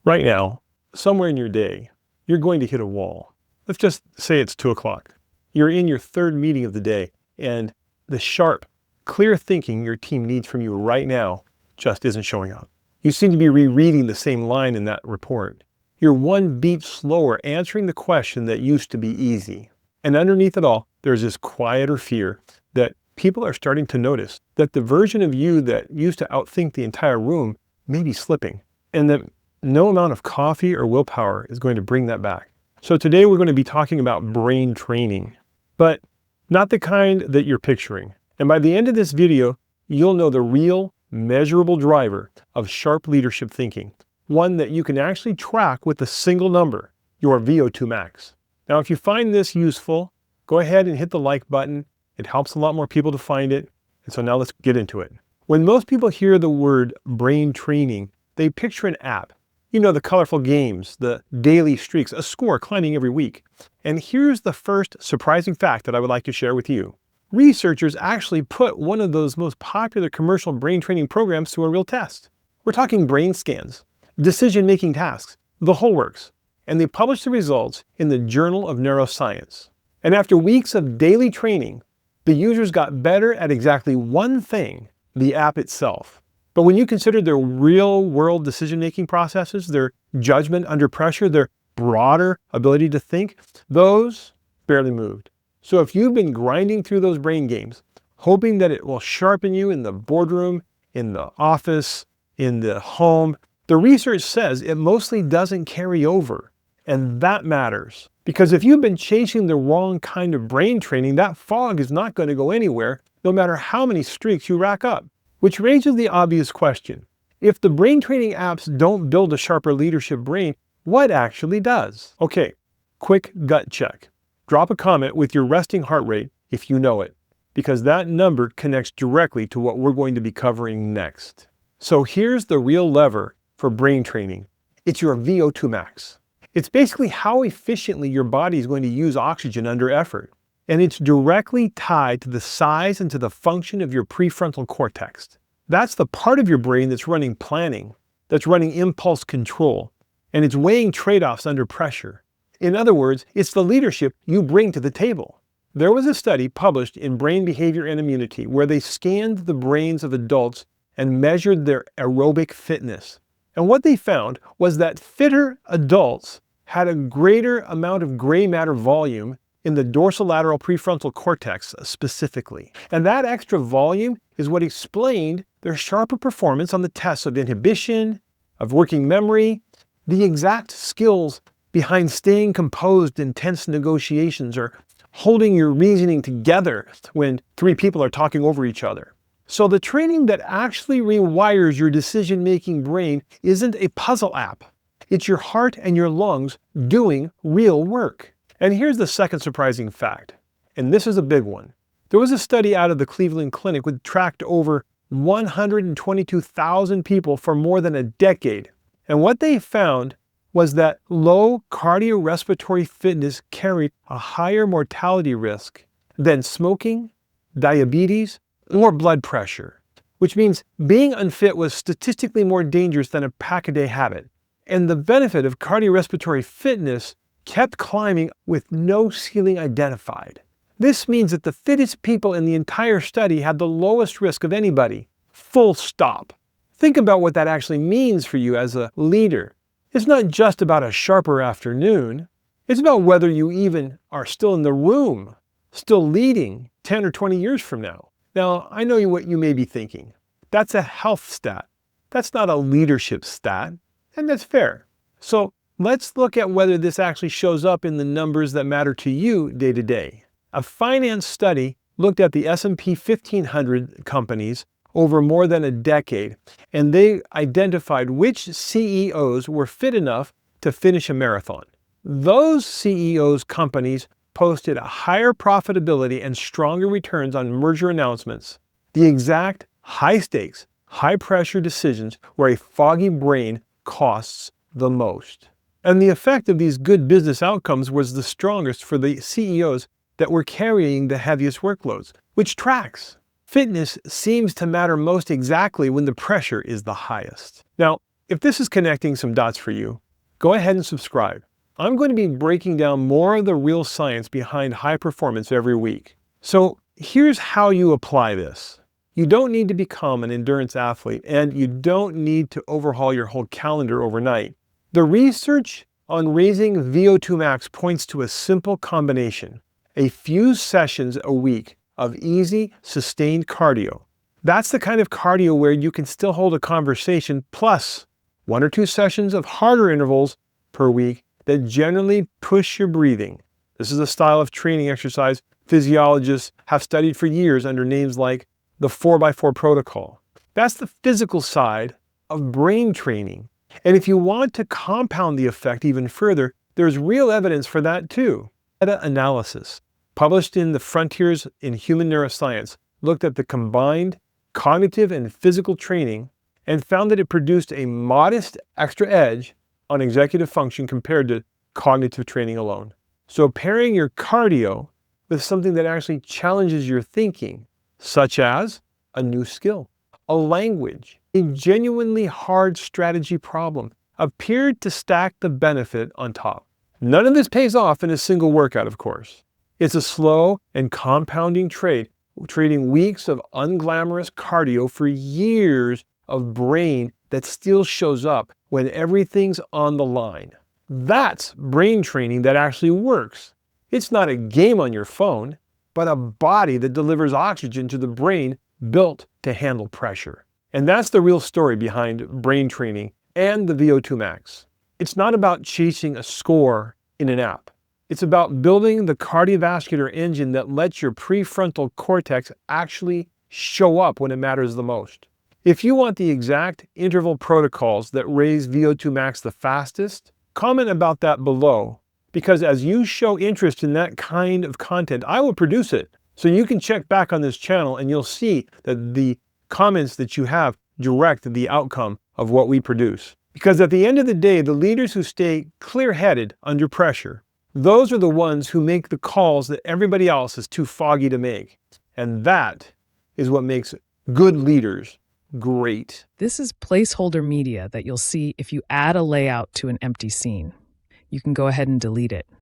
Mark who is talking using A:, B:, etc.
A: Right now, somewhere in your day, you're going to hit a wall. Let's just say it's 2 o'clock. You're in your third meeting of the day, and the sharp, clear thinking your team needs from you right now just isn't showing up. You seem to be rereading the same line in that report. You're one beat slower answering the question that used to be easy. And underneath it all, there's this quieter fear that people are starting to notice that the version of you that used to outthink the entire room may be slipping, and that no amount of coffee or willpower is going to bring that back. So today we're going to be talking about brain training, but not the kind that you're picturing. And by the end of this video, you'll know the real, measurable driver of sharp leadership thinking, one that you can actually track with a single number, your VO2 max. Now, if you find this useful, go ahead and hit the like button. It helps a lot more people to find it. And so now let's get into it. When most people hear the word brain training, they picture an app. You know, the colorful games, the daily streaks, a score climbing every week. And here's the first surprising fact that I would like to share with you. Researchers actually put one of those most popular commercial brain training programs to a real test. We're talking brain scans, decision-making tasks, the whole works. And they published the results in the Journal of Neuroscience. And after weeks of daily training, the users got better at exactly one thing, the app itself. But when you consider their real-world decision-making processes, their judgment under pressure, their broader ability to think, those barely moved. So if you've been grinding through those brain games, hoping that it will sharpen you in the boardroom, in the office, in the home, the research says it mostly doesn't carry over. And that matters. Because if you've been chasing the wrong kind of brain training, that fog is not going to go anywhere, no matter how many streaks you rack up. Which raises the obvious question. If the brain training apps don't build a sharper leadership brain, what actually does? Okay, quick gut check. Drop a comment with your resting heart rate if you know it, because that number connects directly to what we're going to be covering next. So here's the real lever for brain training. It's your VO2 max. It's basically how efficiently your body is going to use oxygen under effort. And it's directly tied to the size and to the function of your prefrontal cortex. That's the part of your brain that's running planning, that's running impulse control, and it's weighing trade-offs under pressure. In other words, it's the leadership you bring to the table. There was a study published in Brain Behavior and Immunity where they scanned the brains of adults and measured their aerobic fitness. And what they found was that fitter adults had a greater amount of gray matter volume in the dorsolateral prefrontal cortex specifically. And that extra volume is what explained their sharper performance on the tests of inhibition, of working memory, the exact skills behind staying composed in tense negotiations or holding your reasoning together when three people are talking over each other. So the training that actually rewires your decision-making brain isn't a puzzle app. It's your heart and your lungs doing real work. And here's the second surprising fact, and this is a big one. There was a study out of the Cleveland Clinic which tracked over 122,000 people for more than a decade. And what they found was that low cardiorespiratory fitness carried a higher mortality risk than smoking, diabetes, or blood pressure, which means being unfit was statistically more dangerous than a pack-a-day habit. And the benefit of cardiorespiratory fitness kept climbing with no ceiling identified. This means that the fittest people in the entire study had the lowest risk of anybody. Full stop. Think about what that actually means for you as a leader. It's not just about a sharper afternoon. It's about whether you even are still in the room, still leading 10 or 20 years from now. Now, I know what you may be thinking. That's a health stat. That's not a leadership stat. And that's fair. So let's look at whether this actually shows up in the numbers that matter to you day to day. A finance study looked at the S&P 1500 companies over more than a decade, and they identified which CEOs were fit enough to finish a marathon. Those CEOs' companies posted a higher profitability and stronger returns on merger announcements. The exact high-stakes, high-pressure decisions where a foggy brain costs the most. And the effect of these good business outcomes was the strongest for the CEOs that were carrying the heaviest workloads, which tracks. Fitness seems to matter most exactly when the pressure is the highest. Now, If this is connecting some dots for you, go ahead and subscribe. I'm going to be breaking down more of the real science behind high performance every week. So here's how you apply this. You don't need to become an endurance athlete, and you don't need to overhaul your whole calendar overnight. The research on raising VO2 max points to a simple combination: a few sessions a week of easy, sustained cardio. That's the kind of cardio where you can still hold a conversation, plus 1 or 2 sessions of harder intervals per week that generally push your breathing. This is a style of training exercise physiologists have studied for years under names like the 4x4 protocol. That's the physical side of brain training. And if you want to compound the effect even further, there's real evidence for that too. Meta-analysis, published in the Frontiers in Human Neuroscience, looked at the combined cognitive and physical training and found that it produced a modest extra edge on executive function compared to cognitive training alone. So pairing your cardio with something that actually challenges your thinking, such as a new skill, a language, a genuinely hard strategy problem, appeared to stack the benefit on top. None of this pays off in a single workout, of course. It's a slow and compounding trade, trading weeks of unglamorous cardio for years of brain that still shows up when everything's on the line. That's brain training that actually works. It's not a game on your phone, but a body that delivers oxygen to the brain built to handle pressure. And that's the real story behind brain training and the VO2 max. It's not about chasing a score in an app. It's about building the cardiovascular engine that lets your prefrontal cortex actually show up when it matters the most. If you want the exact interval protocols that raise VO2 max the fastest, comment about that below, because as you show interest in that kind of content, I will produce it. So you can check back on this channel and you'll see that the comments that you have direct the outcome of what we produce. Because at the end of the day, the leaders who stay clear-headed under pressure, those are the ones who make the calls that everybody else is too foggy to make. And that is what makes good leaders great.
B: This is placeholder media that you'll see if you add a layout to an empty scene. You can go ahead and delete it.